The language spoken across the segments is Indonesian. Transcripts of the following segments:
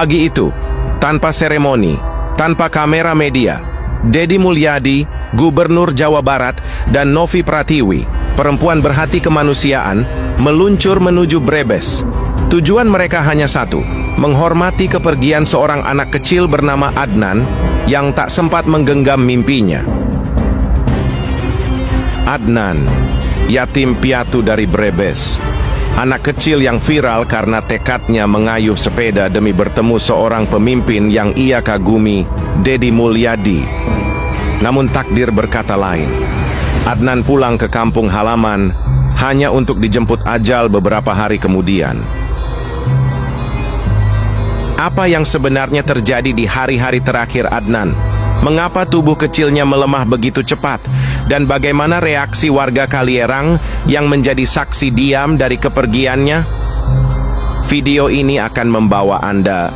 Pagi itu, tanpa seremoni, tanpa kamera media, Deddy Mulyadi, Gubernur Jawa Barat, dan Novi Pratiwi, perempuan berhati kemanusiaan, meluncur menuju Brebes. Tujuan mereka hanya satu, menghormati kepergian seorang anak kecil bernama Adnan yang tak sempat menggenggam mimpinya. Adnan, yatim piatu dari Brebes. Anak kecil yang viral karena tekadnya mengayuh sepeda demi bertemu seorang pemimpin yang ia kagumi, Deddy Mulyadi. Namun takdir berkata lain. Adnan pulang ke kampung halaman hanya untuk dijemput ajal beberapa hari kemudian. Apa yang sebenarnya terjadi di hari-hari terakhir Adnan? Mengapa tubuh kecilnya melemah begitu cepat? Dan bagaimana reaksi warga Kalierang yang menjadi saksi diam dari kepergiannya? Video ini akan membawa Anda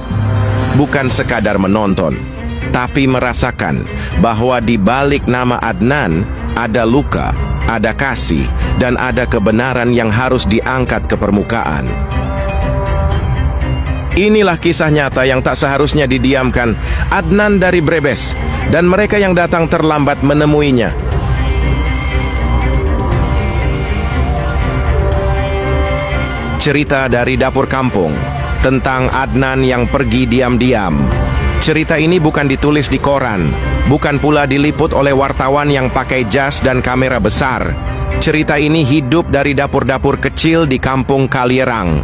bukan sekadar menonton, tapi merasakan bahwa di balik nama Adnan ada luka, ada kasih, dan ada kebenaran yang harus diangkat ke permukaan. Inilah kisah nyata yang tak seharusnya didiamkan. Adnan dari Brebes, dan mereka yang datang terlambat menemuinya. Cerita dari dapur kampung tentang Adnan yang pergi diam-diam. Cerita ini bukan ditulis di koran, bukan pula diliput oleh wartawan yang pakai jas dan kamera besar. Cerita ini hidup dari dapur-dapur kecil di kampung Kalierang.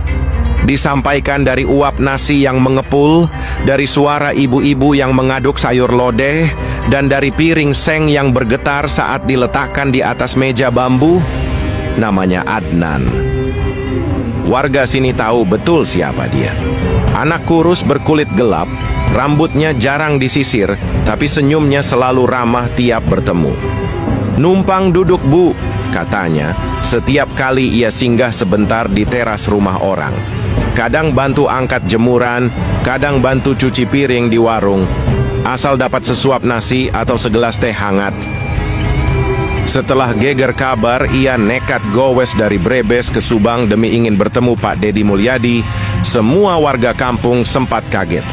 Disampaikan dari uap nasi yang mengepul, dari suara ibu-ibu yang mengaduk sayur lodeh, dan dari piring seng yang bergetar saat diletakkan di atas meja bambu. Namanya Adnan. Warga sini tahu betul siapa dia. Anak kurus berkulit gelap, rambutnya jarang disisir, tapi senyumnya selalu ramah tiap bertemu. "Numpang duduk, Bu," katanya, setiap kali ia singgah sebentar di teras rumah orang. Kadang bantu angkat jemuran, kadang bantu cuci piring di warung, asal dapat sesuap nasi atau segelas teh hangat. Setelah geger kabar ia nekat gowes dari Brebes ke Subang demi ingin bertemu Pak Deddy Mulyadi, semua warga kampung sempat kaget.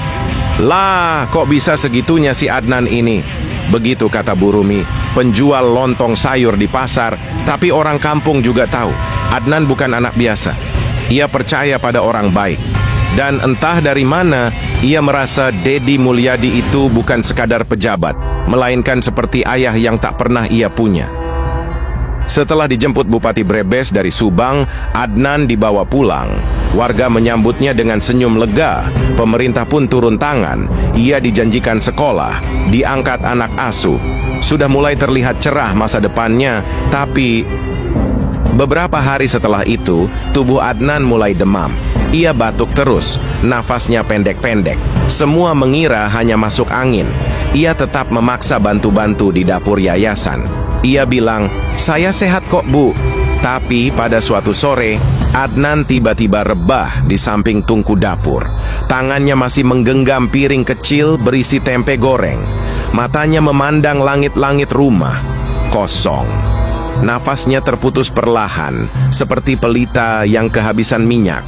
"Lah, kok bisa segitunya si Adnan ini?" Begitu kata Bu Rumi, penjual lontong sayur di pasar. Tapi orang kampung juga tahu, Adnan bukan anak biasa. Ia percaya pada orang baik. Dan entah dari mana, ia merasa Deddy Mulyadi itu bukan sekadar pejabat, melainkan seperti ayah yang tak pernah ia punya. Setelah dijemput Bupati Brebes dari Subang, Adnan dibawa pulang. Warga menyambutnya dengan senyum lega. Pemerintah pun turun tangan. Ia dijanjikan sekolah, diangkat anak asuh. Sudah mulai terlihat cerah masa depannya, tapi beberapa hari setelah itu, tubuh Adnan mulai demam. Ia batuk terus, nafasnya pendek-pendek. Semua mengira hanya masuk angin. Ia tetap memaksa bantu-bantu di dapur yayasan. Ia bilang, "Saya sehat kok, Bu." Tapi pada suatu sore, Adnan tiba-tiba rebah di samping tungku dapur. Tangannya masih menggenggam piring kecil berisi tempe goreng. Matanya memandang langit-langit rumah. Kosong. Nafasnya terputus perlahan, seperti pelita yang kehabisan minyak.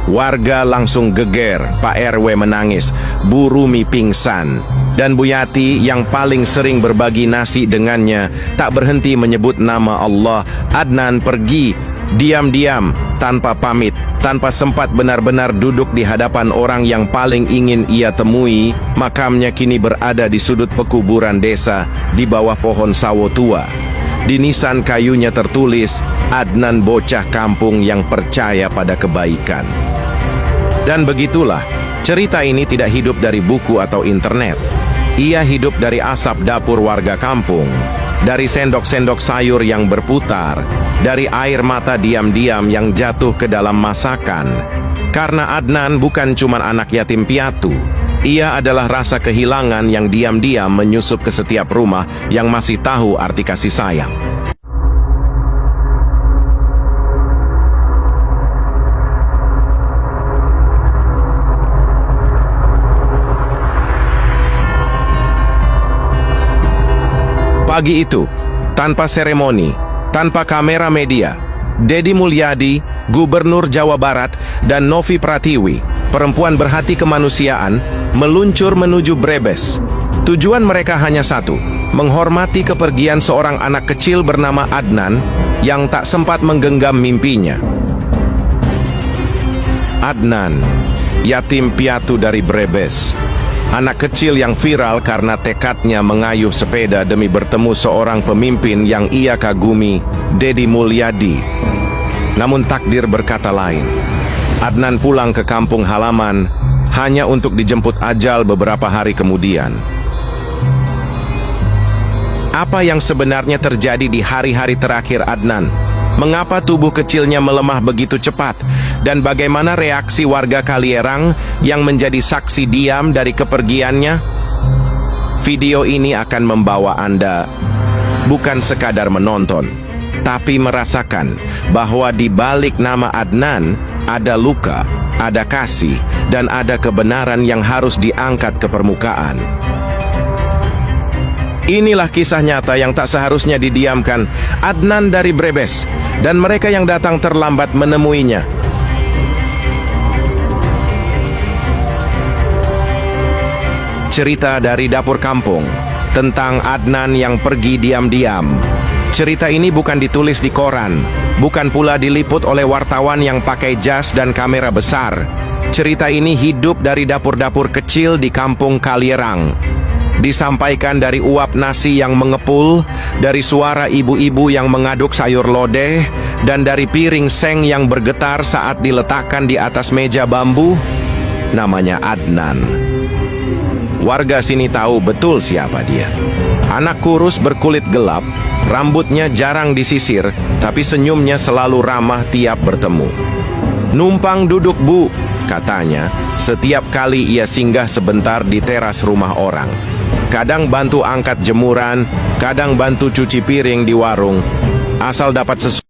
Warga langsung geger, Pak RW menangis, Bu Rumi pingsan, dan Bu Yati yang paling sering berbagi nasi dengannya tak berhenti menyebut nama Allah. Adnan pergi, diam-diam, tanpa pamit, tanpa sempat benar-benar duduk di hadapan orang yang paling ingin ia temui. Makamnya kini berada di sudut pekuburan desa, di bawah pohon sawo tua. Di nisan kayunya tertulis, Adnan bocah kampung yang percaya pada kebaikan. Dan begitulah, cerita ini tidak hidup dari buku atau internet. Ia hidup dari asap dapur warga kampung, dari sendok-sendok sayur yang berputar, dari air mata diam-diam yang jatuh ke dalam masakan. Karena Adnan bukan cuma anak yatim piatu, ia adalah rasa kehilangan yang diam-diam menyusup ke setiap rumah yang masih tahu arti kasih sayang. Pagi itu, tanpa seremoni, tanpa kamera media, Deddy Mulyadi, Gubernur Jawa Barat, dan Novi Pratiwi, perempuan berhati kemanusiaan, meluncur menuju Brebes. Tujuan mereka hanya satu, menghormati kepergian seorang anak kecil bernama Adnan yang tak sempat menggenggam mimpinya. Adnan, yatim piatu dari Brebes. Anak kecil yang viral karena tekadnya mengayuh sepeda demi bertemu seorang pemimpin yang ia kagumi, Deddy Mulyadi. Namun takdir berkata lain. Adnan pulang ke kampung halaman hanya untuk dijemput ajal beberapa hari kemudian. Apa yang sebenarnya terjadi di hari-hari terakhir Adnan? Mengapa tubuh kecilnya melemah begitu cepat? Dan bagaimana reaksi warga Kalierang yang menjadi saksi diam dari kepergiannya? Video ini akan membawa Anda bukan sekadar menonton, tapi merasakan bahwa di balik nama Adnan ada luka, ada kasih, dan ada kebenaran yang harus diangkat ke permukaan. Inilah kisah nyata yang tak seharusnya didiamkan. Adnan dari Brebes dan mereka yang datang terlambat menemuinya. Cerita dari dapur kampung tentang Adnan yang pergi diam-diam. Cerita ini bukan ditulis di koran, bukan pula diliput oleh wartawan yang pakai jas dan kamera besar. Cerita ini hidup dari dapur-dapur kecil di kampung Kalierang. Disampaikan dari uap nasi yang mengepul, dari suara ibu-ibu yang mengaduk sayur lodeh, dan dari piring seng yang bergetar saat diletakkan di atas meja bambu. Namanya Adnan. Warga sini tahu betul siapa dia. Anak kurus berkulit gelap, rambutnya jarang disisir, tapi senyumnya selalu ramah tiap bertemu. "Numpang duduk, Bu," katanya, setiap kali ia singgah sebentar di teras rumah orang. Kadang bantu angkat jemuran, kadang bantu cuci piring di warung. Asal dapat sesuatu